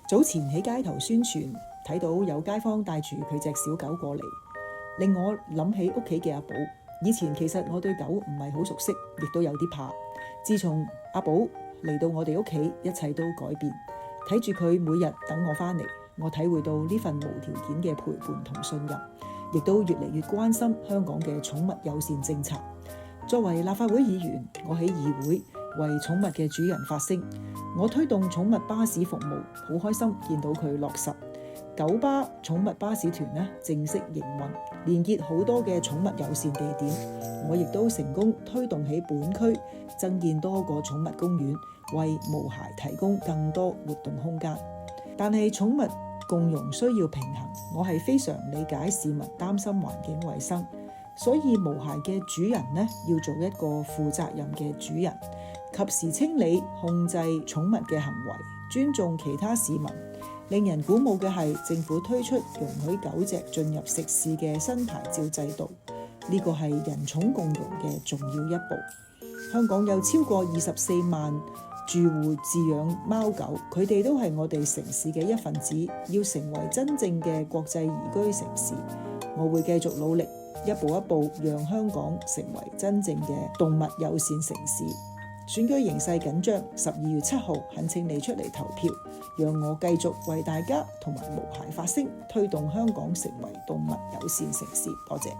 早前喺街頭宣傳，睇到有街坊帶住佢隻小狗過嚟，令我諗起屋企嘅阿寶。以前其實我對狗唔係好熟悉，亦都有啲怕。自從阿寶嚟到我哋屋企，一切都改變。睇住佢每日等我返嚟，我體會到呢份無條件嘅陪伴同信任，亦都越嚟越關心香港嘅寵物友善政策。作為立法會議員，我喺議會為寵物嘅主人發聲。我推動寵物巴士服務，好開心見到佢落實。九巴寵物巴士團正式營運，連結好多嘅寵物友善地點。我亦都成功推動喺本區增建多個寵物公園，為毛孩提供更多活動空間。但係寵物共融需要平衡，我係非常理解市民擔心環境衛生，所以毛孩嘅主人要做一個負責任嘅主人，及時清理控制寵物嘅行為，尊重其他市民。令人鼓舞嘅係政府推出容許狗隻進入食肆嘅新牌照制度，呢個係人寵共融嘅重要一步。香港有超過24萬住戶飼養貓狗，佢哋都係我哋城市嘅一份子，要成為真正嘅國際宜居城市，我會繼續努力，一步一步讓香港成為真正嘅動物友善城市。選舉形勢緊張，12月7號懇請你出嚟投票，讓我繼續為大家同埋毛孩發聲，推動香港成為動物友善城市。多謝。